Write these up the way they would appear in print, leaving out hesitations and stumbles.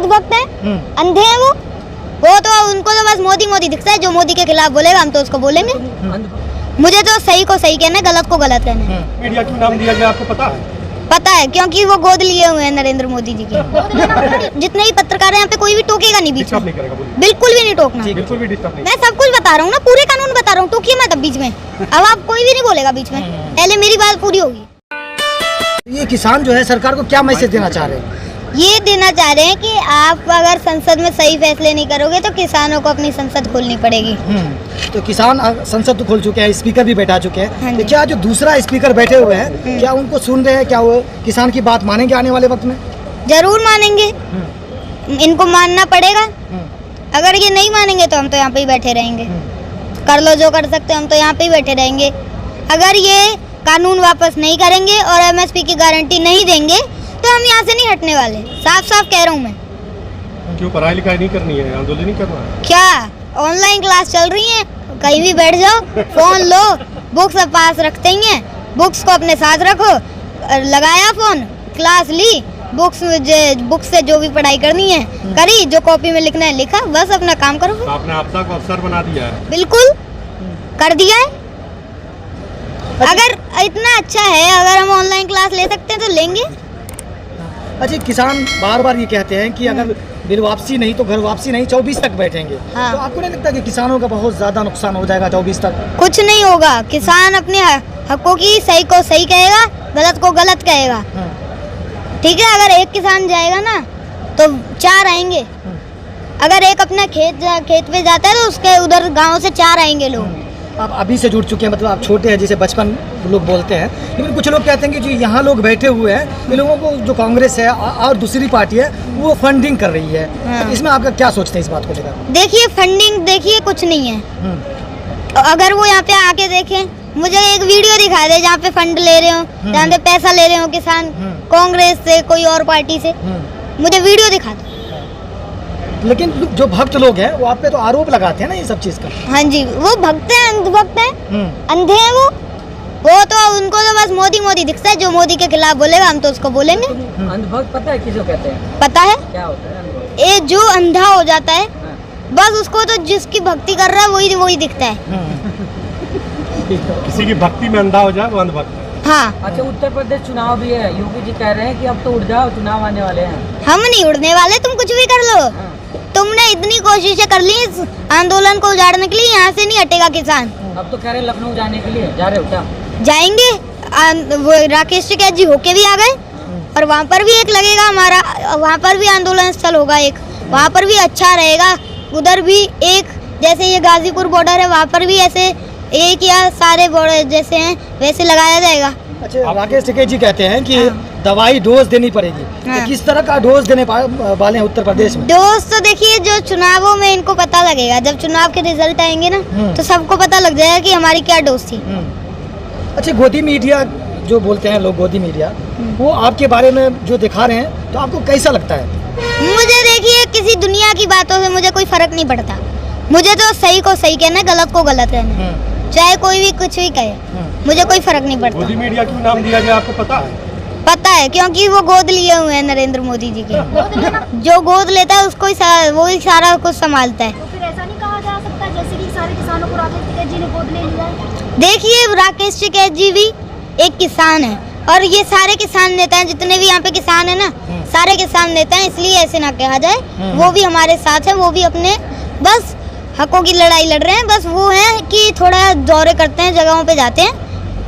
अंधभक्त है, अंधे हैं वो तो उनको तो बस मोदी मोदी दिखता है। जो मोदी के खिलाफ बोलेगा हम तो उसको बोलेंगे। मुझे तो सही को सही कहना है, गलत को गलत कहना है। मीडिया क्यों नाम दिया गया आपको पता है? पता है, क्योंकि वो गोद लिए हुए हैं नरेंद्र मोदी जी के। जितने भी पत्रकार हैं यहाँ पे कोई भी टोकेगा नहीं बीच में, बिल्कुल भी नहीं टोकना, बिल्कुल भी डिस्टर्ब नहीं। मैं सब कुछ बता रहा हूँ ना, पूरे कानून बता रहा हूँ, टोकिए मत अब बीच में। अब आप कोई भी नहीं बोलेगा बीच में, पहले मेरी बात पूरी होगी। ये किसान जो है सरकार को क्या मैसेज देना चाह रहे हैं? ये देना चाह रहे हैं कि आप अगर संसद में सही फैसले नहीं करोगे तो किसानों को अपनी संसद खोलनी पड़ेगी। तो किसान संसद तो खोल चुके हैं, स्पीकर भी बैठा चुके हैं। हाँ तो क्या जो दूसरा स्पीकर बैठे हुए हैं क्या उनको सुन रहे हैं? क्या वो किसान की बात मानेंगे आने वाले वक्त में? जरूर मानेंगे, इनको मानना पड़ेगा। अगर ये नहीं मानेंगे तो हम तो यहाँ पे ही बैठे रहेंगे। कर लो जो कर सकते, हम तो यहाँ पे ही बैठे रहेंगे। अगर ये कानून वापस नहीं करेंगे और एमएसपी की गारंटी नहीं देंगे तो हम यहाँ से नहीं हटने वाले, साफ साफ कह रहा हूँ मैं। क्यों पढ़ाई लिखाई नहीं करनी है, आंदोलन नहीं करना है? क्या ऑनलाइन क्लास चल रही है, कहीं भी बैठ जाओ, फोन लो, बुक्स पास रखते ही हैं, बुक्स को अपने साथ रखो, लगाया फोन, क्लास ली, बुक्स से जो भी पढ़ाई करनी है करी, जो कॉपी में लिखना है लिखा, बस अपना काम करो। तो आपने आपदा को अवसर बना दिया है? बिल्कुल कर दिया है। अगर इतना अच्छा है, अगर हम ऑनलाइन क्लास ले सकते हैं तो लेंगे। अच्छा, किसान बार बार ये कहते हैं कि अगर बिल वापसी नहीं तो घर वापसी नहीं, 24 तक बैठेंगे। हाँ। तो आपको नहीं लगता कि किसानों का बहुत ज्यादा नुकसान हो जाएगा 24 तक? कुछ नहीं होगा, किसान अपने हकों की सही को सही कहेगा, गलत को गलत कहेगा। ठीक है, अगर एक किसान जाएगा ना तो 4 आएंगे। अगर एक अपना खेत पे जाता है तो उसके उधर गांव से 4 आएंगे लोग। आप अभी से जुड़ चुके हैं, मतलब आप छोटे हैं, जिसे बचपन लोग बोलते हैं, लेकिन कुछ लोग कहते हैं कि जो यहाँ लोग बैठे हुए हैं, इन लोगों को जो कांग्रेस है और दूसरी पार्टी है वो फंडिंग कर रही है। तो इसमें आपका क्या सोचते हैं इस बात को लेकर? देखिए, फंडिंग देखिए कुछ नहीं है। अगर वो यहाँ पे आके देखें, मुझे एक वीडियो दिखा दे जहाँ पे फंड ले रहे हो, जहाँ पे पैसा ले रहे हो किसान, कांग्रेस से कोई और पार्टी से, मुझे वीडियो दिखा दो। लेकिन जो भक्त लोग हैं वो आप पे तो आरोप लगाते हैं ना ये सब चीज का। हाँ जी, वो भक्त हैं, अंधभक्त हैं, अंधे हैं वो तो उनको तो बस मोदी मोदी दिखता है। जो मोदी के खिलाफ बोलेगा हम तो उसको बोलेंगे। अंधभक्त पता है किसको कहते हैं? पता है, क्या होता है? ये जो अंधा हो जाता है, बस उसको तो जिसकी भक्ति कर रहा है वही दिखता है। किसी की भक्ति में अंधा हो जाए वो अंधभक्त है। हाँ। अच्छा, उत्तर प्रदेश चुनाव भी है, योगी जी कह रहे हैं कि अब तो उड़ जाओ, चुनाव आने वाले हैं। हम नहीं उड़ने वाले, तुम कुछ भी कर लो। तुमने इतनी कोशिशें कर ली इस आंदोलन को उजाड़ने के लिए, यहाँ से नहीं हटेगा किसान। अब तो कह रहे लखनऊ जाने के लिए, जा रहे हो क्या? जाएंगे, वो राकेश टिकैत जी होके भी आ गए और वहाँ पर भी एक लगेगा हमारा, वहाँ पर भी आंदोलन स्थल होगा एक, वहाँ पर भी अच्छा रहेगा। उधर भी एक, जैसे ये गाजीपुर बॉर्डर है, वहाँ पर भी ऐसे एक या सारे बॉर्डर जैसे हैं वैसे लगाया जाएगा। अच्छा, राकेश टिकैत जी कहते हैं कि दवाई डोज देनी पड़ेगी। तो किस तरह का डोज देने वाले हैं उत्तर प्रदेश में? डोज तो देखिए, जो चुनावों में इनको पता लगेगा, जब चुनाव के रिजल्ट आएंगे ना तो सबको पता लग जाएगा कि हमारी क्या डोज थी। अच्छा, गोदी मीडिया जो बोलते हैं लोग, गोदी मीडिया, वो आपके बारे में जो दिखा रहे हैं तो आपको कैसा लगता है? मुझे देखिए, किसी दुनिया की बातों से मुझे कोई फर्क नहीं पड़ता। मुझे तो सही को सही कहना है, गलत को गलत कहना है। चाहे कोई भी कुछ भी कहे, मुझे कोई फर्क नहीं पड़ता। मोदी मीडिया क्यों नाम दिया गया आपको पता है? पता है, क्योंकि वो गोद लिए हुए हैं नरेंद्र मोदी जी के। जो गोद लेता है उसको वो ही सारा कुछ संभालता है। तो फिर ऐसा नहीं कहा जा सकता जैसे कि सारे किसानों को राकेश टिकैत जी ने गोद ले लिया है? देखिए, राकेश टिकैत जी भी एक किसान है और ये सारे किसान नेता हैं, जितने भी यहाँ पे किसान है ना, सारे किसान नेता हैं, इसलिए ऐसे ना कहा जाए। वो भी हमारे साथ है, वो भी अपने बस हकों की लड़ाई लड़ रहे हैं। बस वो है कि थोड़ा दौरे करते हैं, जगहों पे जाते हैं।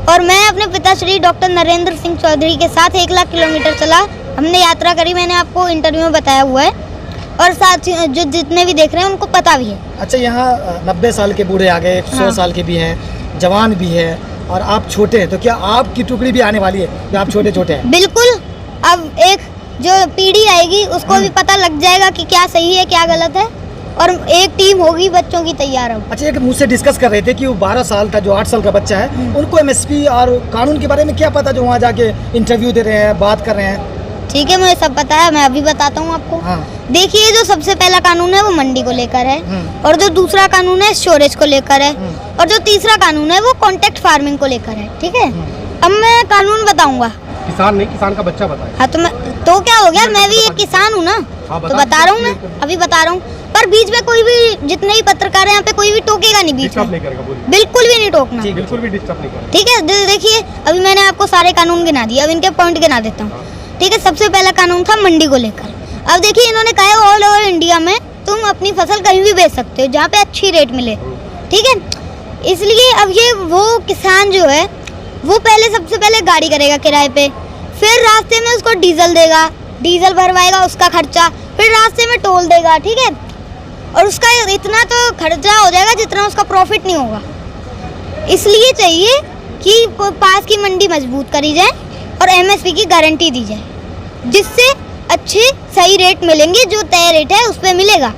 और मैं अपने पिताश्री डॉक्टर नरेंद्र सिंह चौधरी के साथ 1 लाख किलोमीटर चला, हमने यात्रा करी, मैंने आपको इंटरव्यू में बताया हुआ है। और साथ जो जितने भी देख रहे हैं उनको पता भी है। अच्छा, यहाँ 90 साल के बूढ़े आ गए, 100 साल के भी हैं, जवान भी है, और आप छोटे हैं, तो क्या आपकी टुकड़ी भी आने वाली है या आप छोटे छोटे हैं? बिल्कुल, अब एक जो पीढ़ी आएगी उसको भी पता लग जाएगा कि क्या सही है क्या गलत है, और एक टीम होगी बच्चों की तैयार हो। अच्छा, एक मुझसे डिस्कस कर रहे थे कि वो 12 साल का जो 8 साल का बच्चा है, उनको एमएसपी और कानून के बारे में क्या पता, जो वहाँ जाके इंटरव्यू दे रहे हैं, बात कर रहे हैं? ठीक है, मुझे सब पता है, मैं अभी बताता हूँ आपको। हाँ। देखिए, जो सबसे पहला कानून है वो मंडी को लेकर है, और जो दूसरा कानून है स्टोरेज को लेकर है, और जो तीसरा कानून है वो कॉन्ट्रैक्ट फार्मिंग को लेकर है। ठीक है, अब मैं कानून बताऊंगा। किसान नहीं, किसान का बच्चा बताए। हाँ, तो क्या हो गया, मैं भी एक किसान हूँ ना। हाँ, तो बता रहा हूँ मैं, अभी बता रहा हूँ। पर बीच में कोई भी, जितने भी पत्रकार हैं यहाँ पे, कोई भी टोकेगा नहीं बीच डिस्टर्ब में, नहीं करेगा, बोलिए। बिल्कुल भी नहीं टोकना, बिल्कुल भी डिस्टर्ब नहीं करेगा। ठीक है। देखिए अभी मैंने आपको सारे कानून गिना दिए, अब इनके पॉइंट गिना देता हूँ, ठीक है। सबसे पहला कानून था मंडी को लेकर। अब देखिए इन्होंने कहा है ऑल ओवर इंडिया में तुम अपनी फसल कहीं भी बेच सकते हो जहाँ पे अच्छी रेट मिले, ठीक है। इसलिए अब ये वो किसान जो है वो पहले, सबसे पहले गाड़ी करेगा किराए पे, फिर रास्ते में उसको डीजल देगा, डीजल भरवाएगा, उसका खर्चा, फिर रास्ते में टोल देगा, ठीक है। और उसका इतना तो खर्चा हो जाएगा जितना उसका प्रॉफिट नहीं होगा। इसलिए चाहिए कि पास की मंडी मजबूत करी जाए और एमएसपी की गारंटी दी जाए, जिससे अच्छे सही रेट मिलेंगे, जो तय रेट है उस पर मिलेगा।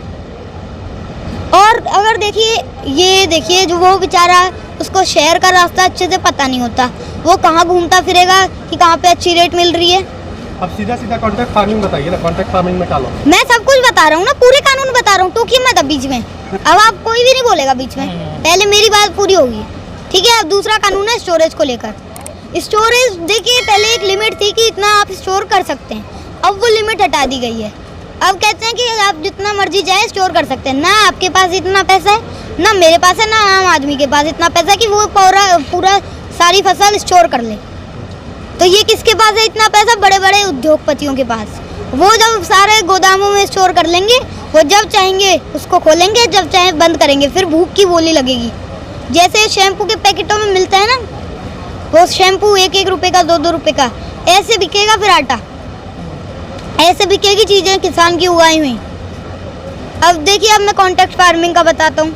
और अगर देखिए जो वो बेचारा, उसको शहर का रास्ता अच्छे से पता नहीं होता, वो कहाँ घूमता फिरेगा कि कहाँ पे अच्छी रेट मिल रही है। अब सीधा सीधा कॉन्ट्रैक्ट फार्मिंग बताइए ना, कॉन्ट्रैक्ट फार्मिंग में क्या लो? मैं सब कुछ बता रहा हूँ ना, पूरे कानून बता रहा हूँ, टोकिए मत अब बीच में। अब आप कोई भी नहीं बोलेगा बीच में, पहले मेरी बात पूरी होगी, ठीक है। अब दूसरा कानून है स्टोरेज को लेकर। स्टोरेज देखिए, पहले एक लिमिट थी कि इतना आप स्टोर कर सकते हैं, अब वो लिमिट हटा दी गई है। अब कहते हैं कि आप जितना मर्जी जाए स्टोर कर सकते हैं। ना आपके पास इतना पैसा है, ना मेरे पास है, ना आम आदमी के पास इतना पैसा है कि वो पूरा सारी फसल स्टोर कर ले। तो ये किसके पास है इतना पैसा? बड़े बड़े उद्योगपतियों के पास। वो जब सारे गोदामों में स्टोर कर लेंगे, वो जब चाहेंगे उसको खोलेंगे, जब चाहे बंद करेंगे, फिर भूख की बोली लगेगी। जैसे शैम्पू के पैकेटों में मिलता है ना, वो शैम्पू 1-1 रुपए का, 2-2 रुपए का, ऐसे बिकेगा। फिर आटा ऐसे बिकेगी चीज़ें किसान की उगाई हुई। अब देखिए, अब मैं कॉन्ट्रैक्ट फार्मिंग का बताता हूँ।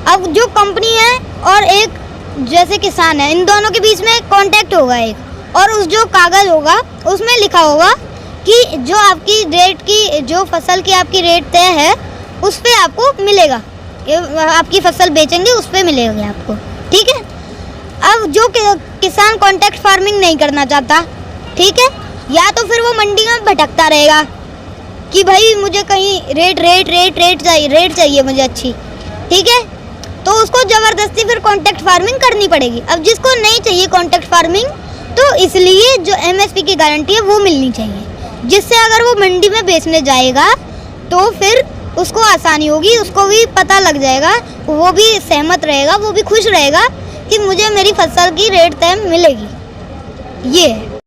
अब जो कंपनी है और एक जैसे किसान है, इन दोनों के बीच में कॉन्ट्रैक्ट होगा एक, और उस जो कागज़ होगा उसमें लिखा होगा कि जो आपकी रेट की, जो फसल की आपकी रेट तय है उस पे आपको मिलेगा, आपकी फसल बेचेंगे उस पे मिलेगा आपको, ठीक है। अब जो किसान कॉन्ट्रैक्ट फार्मिंग नहीं करना चाहता, ठीक है, या तो फिर वो मंडी में भटकता रहेगा कि भाई मुझे कहीं रेट चाहिए मुझे अच्छी, ठीक है। तो उसको ज़बरदस्ती फिर कॉन्ट्रैक्ट फार्मिंग करनी पड़ेगी। अब जिसको नहीं चाहिए कॉन्ट्रैक्ट फार्मिंग, तो इसलिए जो एमएसपी की गारंटी है वो मिलनी चाहिए, जिससे अगर वो मंडी में बेचने जाएगा तो फिर उसको आसानी होगी, उसको भी पता लग जाएगा, वो भी सहमत रहेगा, वो भी खुश रहेगा कि मुझे मेरी फसल की रेट तय मिलेगी। ये है।